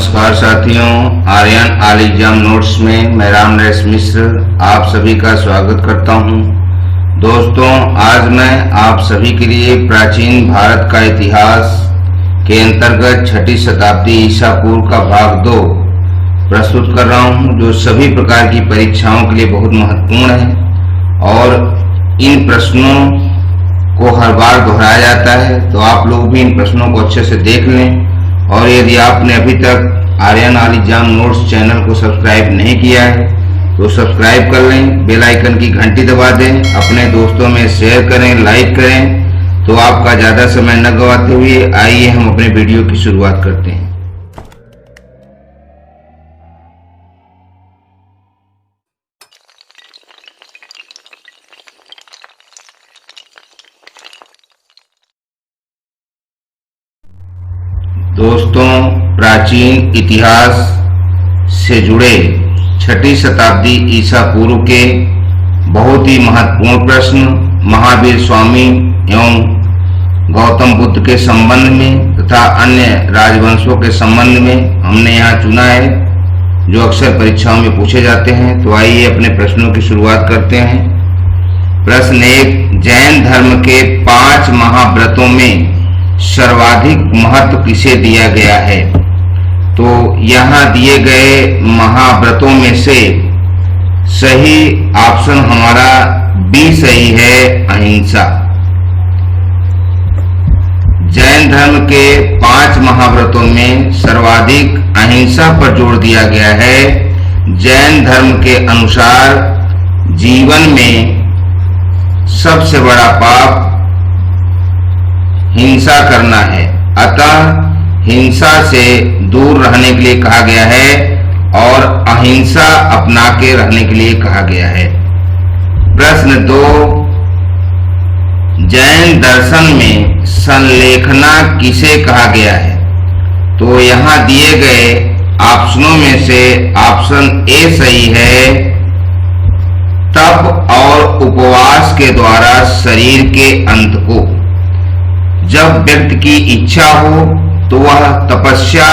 नमस्कार साथियों, आर्यन आलिजाम नोट्स में मैं राम नरेश मिश्र आप सभी का स्वागत करता हूं। दोस्तों, आज मैं आप सभी के लिए प्राचीन भारत का इतिहास के अंतर्गत 6ठी शताब्दी ईसा पूर्व का भाग 2 प्रस्तुत कर रहा हूं, जो सभी प्रकार की परीक्षाओं के लिए बहुत महत्वपूर्ण है और इन प्रश्नों को हर बार दोहराया जाता है। तो आप लोग भी इन प्रश्नों को अच्छे से देख लें और यदि आपने अभी तक आर्यन आलिजाम नोट्स चैनल को सब्सक्राइब नहीं किया है तो सब्सक्राइब कर लें, बेल आइकन की घंटी दबा दें, अपने दोस्तों में शेयर करें, लाइक करें। तो आपका ज़्यादा समय न गंवाते हुए आइए हम अपने वीडियो की शुरुआत करते हैं। दोस्तों, प्राचीन इतिहास से जुड़े 6ठी शताब्दी ईसा पूर्व के बहुत ही महत्वपूर्ण प्रश्न महावीर स्वामी एवं गौतम बुद्ध के संबंध में तथा अन्य राजवंशों के संबंध में हमने यहाँ चुना है, जो अक्सर परीक्षाओं में पूछे जाते हैं। तो आइए अपने प्रश्नों की शुरुआत करते हैं। प्रश्न 1, जैन धर्म के 5 महाव्रतों में सर्वाधिक महत्व किसे दिया गया है? तो यहाँ दिए गए महाव्रतों में से सही ऑप्शन हमारा बी सही है, अहिंसा। जैन धर्म के 5 महाव्रतों में सर्वाधिक अहिंसा पर जोर दिया गया है। जैन धर्म के अनुसार जीवन में सबसे बड़ा पाप हिंसा करना है, अतः हिंसा से दूर रहने के लिए कहा गया है और अहिंसा अपना के रहने के लिए कहा गया है। प्रश्न 2, जैन दर्शन में संलेखना किसे कहा गया है? तो यहाँ दिए गए ऑप्शनों में से ऑप्शन ए सही है, तप और उपवास के द्वारा शरीर के अंत को। जब व्यक्ति की इच्छा हो तो वह तपस्या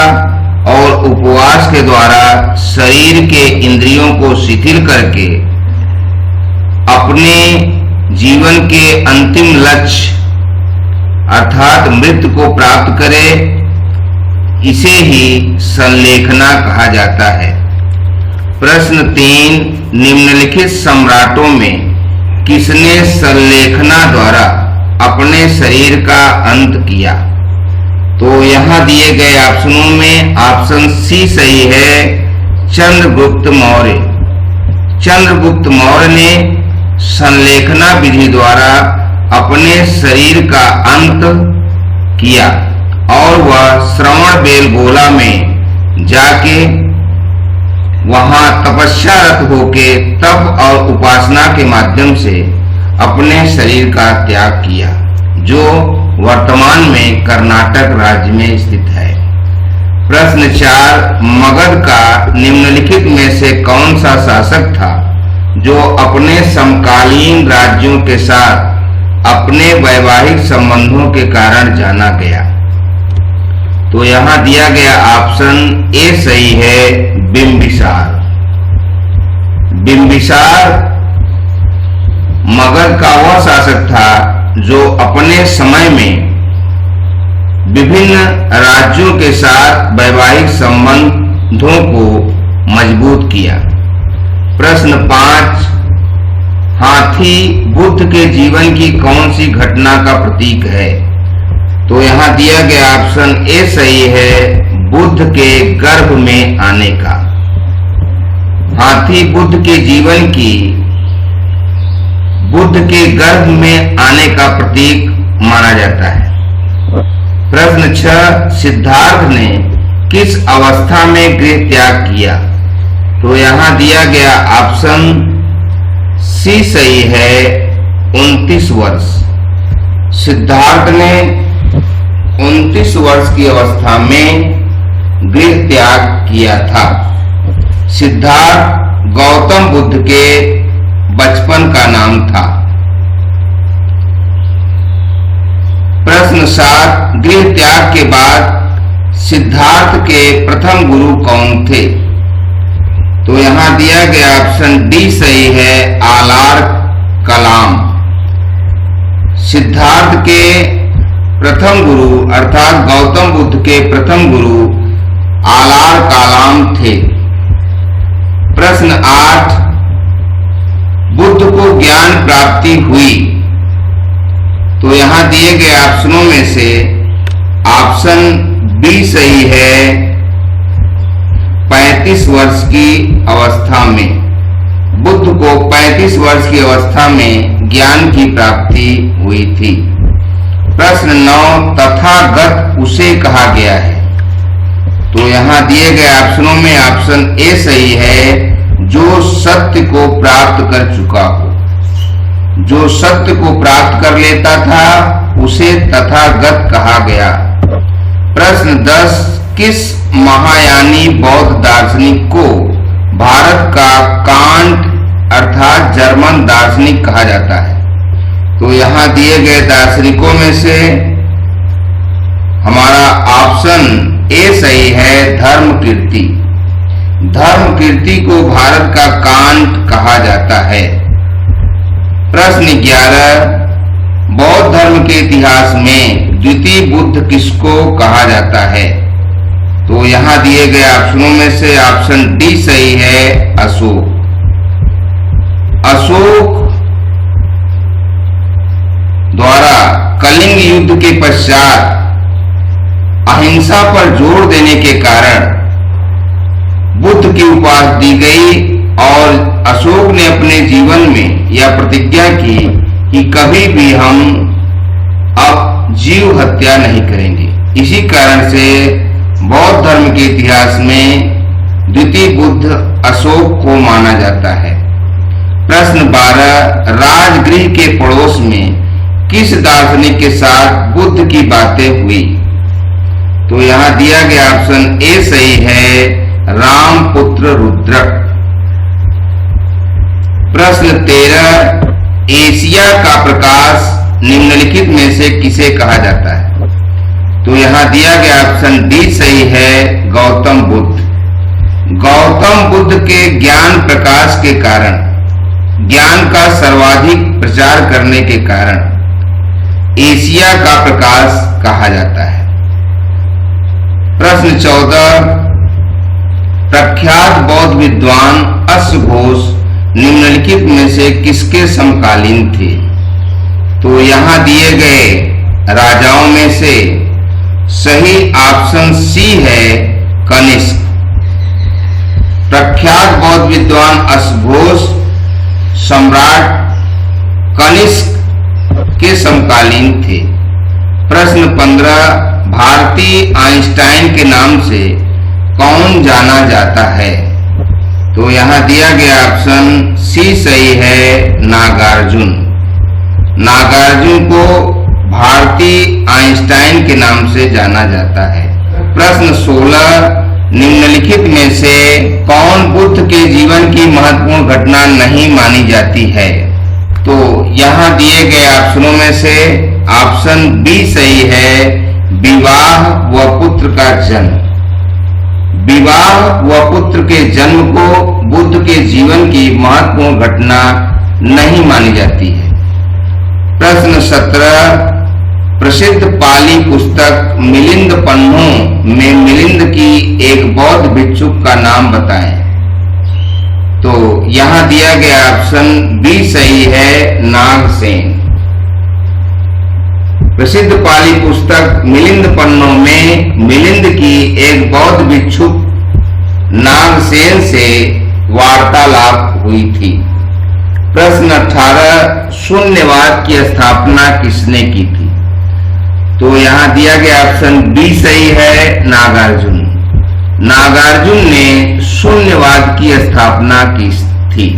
और उपवास के द्वारा शरीर के इंद्रियों को शिथिल करके अपने जीवन के अंतिम लक्ष्य अर्थात मृत्यु को प्राप्त करे, इसे ही संलेखना कहा जाता है। प्रश्न 3, निम्नलिखित सम्राटों में किसने संलेखना द्वारा अपने शरीर का अंत किया? तो यहाँ दिए गए ऑप्शनों में ऑप्शन सी सही है, चंद्रगुप्त मौर्य। चंद्रगुप्त मौर्य ने संलेखना विधि द्वारा अपने शरीर का अंत किया और वह श्रवणबेलगोला में जाके वहां तपस्यारत होके तप और उपासना के माध्यम से अपने शरीर का त्याग किया, जो वर्तमान में कर्नाटक राज्य में स्थित है। प्रश्न 4, मगध का निम्नलिखित में से कौन सा शासक था जो अपने समकालीन राज्यों के साथ अपने वैवाहिक संबंधों के कारण जाना गया? तो यहाँ दिया गया ऑप्शन ए सही है, बिंबिसार। बिंबिसार मगध का वह शासक था जो अपने समय में विभिन्न राज्यों के साथ वैवाहिक संबंधों को मजबूत किया। प्रश्न 5, हाथी बुद्ध के जीवन की कौन सी घटना का प्रतीक है? तो यहाँ दिया गया ऑप्शन ए सही है, बुद्ध के गर्भ में आने का। हाथी बुद्ध के जीवन की बुद्ध के गर्भ में आने का प्रतीक माना जाता है। प्रश्न 6, सिद्धार्थ ने किस अवस्था में गृह त्याग किया? तो यहाँ दिया गया ऑप्शन सी सही है, 29 वर्ष। सिद्धार्थ ने 29 वर्ष की अवस्था में गृह त्याग किया था। सिद्धार्थ गौतम बुद्ध के बचपन का नाम था। प्रश्न 7, गृह त्याग के बाद सिद्धार्थ के प्रथम गुरु कौन थे? तो यहां दिया गया ऑप्शन डी सही है, आलार कलाम। सिद्धार्थ के प्रथम गुरु अर्थात गौतम बुद्ध के प्रथम गुरु आलार कलाम थे। प्रश्न 8, बुद्ध को ज्ञान प्राप्ति हुई? तो यहां दिए गए ऑप्शनों में से ऑप्शन बी सही है, 35 वर्ष की अवस्था में। बुद्ध को 35 वर्ष की अवस्था में ज्ञान की प्राप्ति हुई थी। प्रश्न 9, तथागत उसे कहा गया है? तो यहां दिए गए ऑप्शनों में ऑप्शन ए सही है, जो सत्य को प्राप्त कर चुका हो। जो सत्य को प्राप्त कर लेता था उसे तथागत कहा गया। प्रश्न 10, किस महायानी बौद्ध दार्शनिक को भारत का कांट अर्थात जर्मन दार्शनिक कहा जाता है? तो यहां दिए गए दार्शनिकों में से हमारा ऑप्शन ए सही है, धर्मकीर्ति। धर्मकीर्ति को भारत का कांट कहा जाता है। प्रश्न 11, बौद्ध धर्म के इतिहास में द्वितीय बुद्ध किसको कहा जाता है? तो यहां दिए गए ऑप्शनों में से ऑप्शन डी सही है, अशोक। अशोक द्वारा कलिंग युद्ध के पश्चात अहिंसा पर जोर देने के कारण बुद्ध की उपाधि दी गई और अशोक ने अपने जीवन में यह प्रतिज्ञा की कि कभी भी हम अब जीव हत्या नहीं करेंगे। इसी कारण से बौद्ध धर्म के इतिहास में द्वितीय बुद्ध अशोक को माना जाता है। प्रश्न 12, राजगृह के पड़ोस में किस दार्शनिक के साथ बुद्ध की बातें हुई? तो यहां दिया गया ऑप्शन ए सही है, रामपुत्र रुद्रक। प्रश्न 13, एशिया का प्रकाश निम्नलिखित में से किसे कहा जाता है? तो यहां दिया गया ऑप्शन डी सही है, गौतम बुद्ध। गौतम बुद्ध के ज्ञान प्रकाश के कारण, ज्ञान का सर्वाधिक प्रचार करने के कारण एशिया का प्रकाश कहा जाता है। प्रश्न 14, प्रख्यात बौद्ध विद्वान अश्वघोष निम्नलिखित में से किसके समकालीन थे? तो यहां दिए गए राजाओं में से सही ऑप्शन सी है, कनिष्क। प्रख्यात बौद्ध विद्वान अश्वघोष सम्राट कनिष्क के समकालीन थे। प्रश्न 15, भारतीय आइंस्टाइन के नाम से कौन जाना जाता है? तो यहां दिया गया ऑप्शन सी सही है, नागार्जुन। नागार्जुन को भारतीय आइंस्टाइन के नाम से जाना जाता है। प्रश्न 16, निम्नलिखित में से कौन बुद्ध के जीवन की महत्वपूर्ण घटना नहीं मानी जाती है? तो यहां दिए गए ऑप्शनों में से ऑप्शन बी सही है, विवाह व पुत्र का जन्म। विवाह व पुत्र के जन्म को बुद्ध के जीवन की महत्वपूर्ण घटना नहीं मानी जाती है। प्रश्न 17, प्रसिद्ध पाली पुस्तक मिलिंद पन्नों में मिलिंद की एक बौद्ध भिक्षुक का नाम बताएं। तो यहां दिया गया ऑप्शन बी सही है, नागसेन। प्रसिद्ध पाली पुस्तक मिलिंद पन्नों में मिलिंद की एक बौद्ध भिक्षुक नागसेन से वार्तालाप हुई थी। प्रश्न 18, शून्यवाद की स्थापना किसने की थी? तो यहां दिया गया ऑप्शन बी सही है, नागार्जुन। नागार्जुन ने शून्यवाद की स्थापना की थी।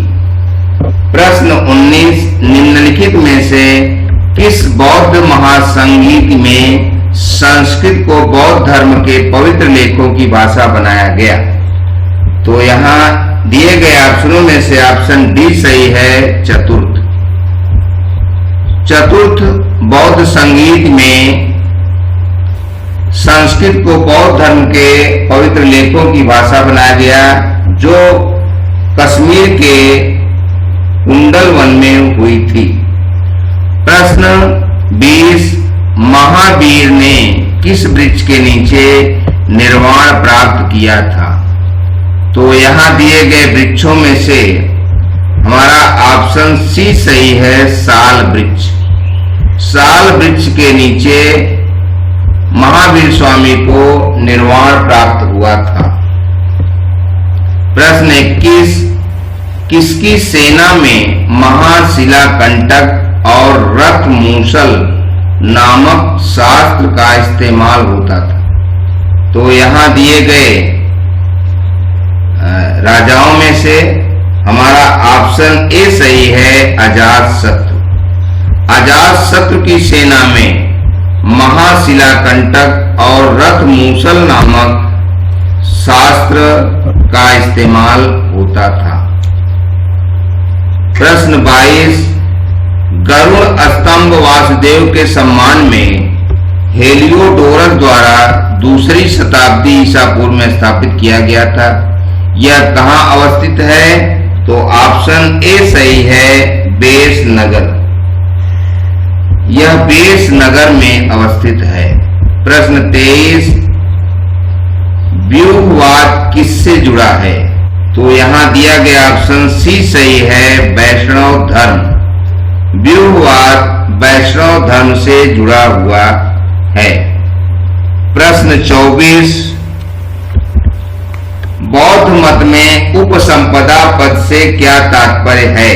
प्रश्न 19, निम्नलिखित में से किस बौद्ध महासंगीत में संस्कृत को बौद्ध धर्म के पवित्र लेखों की भाषा बनाया गया? तो यहां दिए गए ऑप्शनों में से ऑप्शन डी सही है, चतुर्थ। चतुर्थ बौद्ध संगीत में संस्कृत को बौद्ध धर्म के पवित्र लेखों की भाषा बनाया गया, जो कश्मीर के कुंडल वन में हुई थी। प्रश्न 20, महावीर ने किस वृक्ष के नीचे निर्वाण प्राप्त किया था? तो यहाँ दिए गए वृक्षों में से हमारा ऑप्शन सी सही है, साल वृक्ष। साल वृक्ष के नीचे महावीर स्वामी को निर्वाण प्राप्त हुआ था। प्रश्न 21, किसकी सेना में महाशिलाकंटक और रथ मूसल नामक शास्त्र का इस्तेमाल होता था? तो यहाँ दिए गए राजाओं में से हमारा ऑप्शन ए सही है, अजातशत्रु। अजातशत्रु की सेना में महाशिलाकंटक और रथ मूसल नामक शास्त्र का इस्तेमाल होता था। प्रश्न 22, गरुड़ स्तंभ वासुदेव के सम्मान में हेलियोडोरस द्वारा दूसरी शताब्दी ईसा पूर्व में स्थापित किया गया था। यह कहाँ अवस्थित है? तो ऑप्शन ए सही है, बेस नगर। यह बेस नगर में अवस्थित है। प्रश्न 23, व्यूहवाद किससे जुड़ा है? तो यहाँ दिया गया ऑप्शन सी सही है, वैष्णव धर्म। व्यूहवाद वैष्णव धर्म से जुड़ा हुआ है। प्रश्न 24, बौद्ध मत में उपसंपदा पद से क्या तात्पर्य है?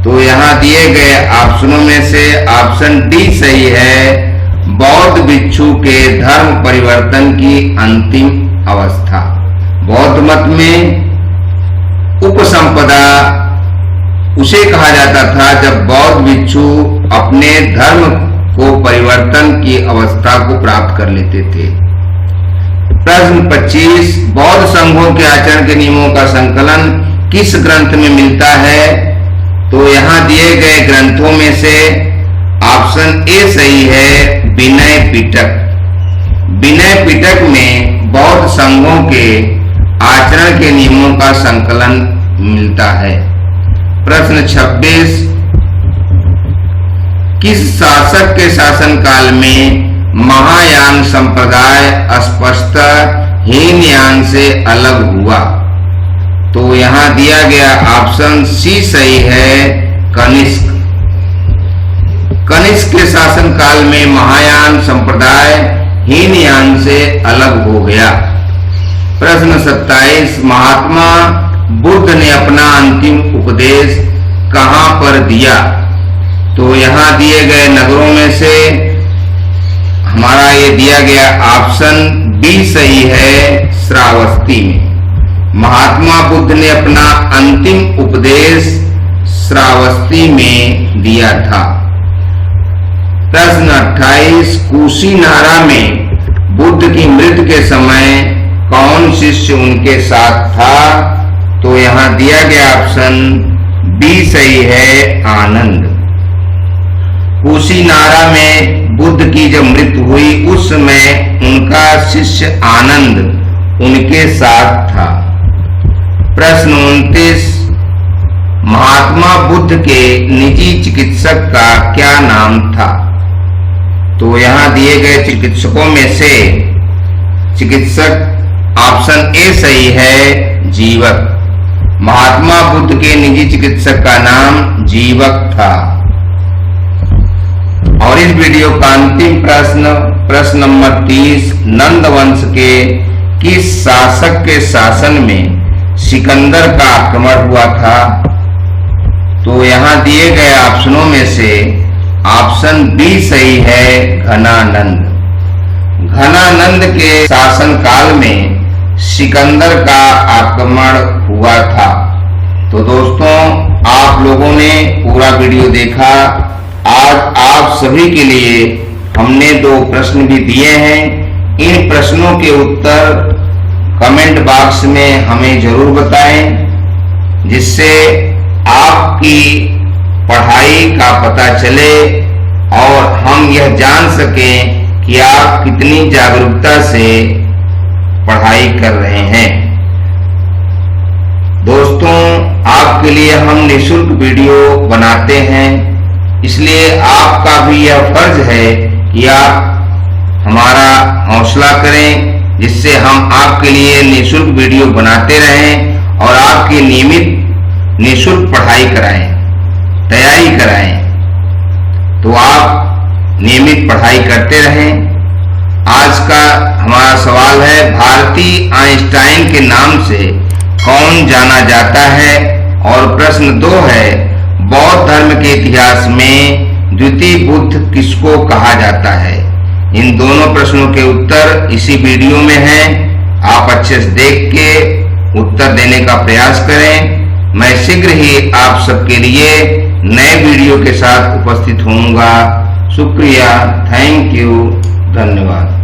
तो यहाँ दिए गए ऑप्शनों में से ऑप्शन डी सही है, बौद्ध भिक्षु के धर्म परिवर्तन की अंतिम अवस्था। बौद्ध मत में उपसंपदा उसे कहा जाता था जब बौद्ध भिक्षु अपने धर्म को परिवर्तन की अवस्था को प्राप्त कर लेते थे। प्रश्न 25, बौद्ध संघों के आचरण के नियमों का संकलन किस ग्रंथ में मिलता है? तो यहाँ दिए गए ग्रंथों में से ऑप्शन ए सही है, विनय पिटक। विनय पिटक में बौद्ध संघों के आचरण के नियमों का संकलन मिलता है। प्रश्न 26, किस शासक के शासनकाल में महायान संप्रदाय स्पष्टतः हीनयान से अलग हुआ? तो यहाँ दिया गया ऑप्शन सी सही है, कनिष्क। कनिष्क के शासनकाल में महायान संप्रदाय हीनयान से अलग हो गया। प्रश्न 27, महात्मा बुद्ध ने अपना अंतिम उपदेश कहाँ पर दिया? तो यहाँ दिए गए नगरों में से हमारा ये दिया गया ऑप्शन बी सही है, श्रावस्ती में। महात्मा बुद्ध ने अपना अंतिम उपदेश श्रावस्ती में दिया था। प्रश्न 28, कुशीनारा में बुद्ध की मृत्यु के समय कौन शिष्य उनके साथ था? तो यहाँ दिया गया ऑप्शन बी सही है, आनंद। कुशीनारा में बुद्ध की जब मृत्यु हुई उस समय उनका शिष्य आनंद उनके साथ था। प्रश्न 29, महात्मा बुद्ध के निजी चिकित्सक का क्या नाम था? तो यहाँ दिए गए चिकित्सकों में से चिकित्सक ऑप्शन ए सही है, जीवक। महात्मा बुद्ध के निजी चिकित्सक का नाम जीवक था। और इस वीडियो का अंतिम प्रश्न नंबर 30, नंद वंश के किस शासक के शासन में सिकंदर का आक्रमण हुआ था? तो यहाँ दिए गए ऑप्शनों में से ऑप्शन बी सही है, घनानंद। घनानंद के शासन काल में सिकंदर का आक्रमण हुआ था। तो दोस्तों, आप लोगों ने पूरा वीडियो देखा। आज आप सभी के लिए हमने 2 प्रश्न भी दिए हैं। इन प्रश्नों के उत्तर कमेंट बॉक्स में हमें जरूर बताएं, जिससे आपकी पढ़ाई का पता चले और हम यह जान सकें कि आप कितनी जागरूकता से पढ़ाई कर रहे हैं। दोस्तों, आपके लिए हम निःशुल्क वीडियो बनाते हैं, इसलिए आपका भी यह फर्ज है कि आप हमारा हौसला करें, जिससे हम आपके लिए निःशुल्क वीडियो बनाते रहें और आपकी नियमित निःशुल्क पढ़ाई कराएं, तैयारी कराएं। तो आप नियमित पढ़ाई करते रहें। आज का हमारा सवाल है, भारतीय आइंस्टाइन के नाम से कौन जाना जाता है? और प्रश्न 2 है, बौद्ध धर्म के इतिहास में द्वितीय बुद्ध किसको कहा जाता है? इन दोनों प्रश्नों के उत्तर इसी वीडियो में हैं। आप अच्छे से देख के उत्तर देने का प्रयास करें। मैं शीघ्र ही आप सबके लिए नए वीडियो के साथ उपस्थित होऊंगा। शुक्रिया, थैंक यू, धन्यवाद।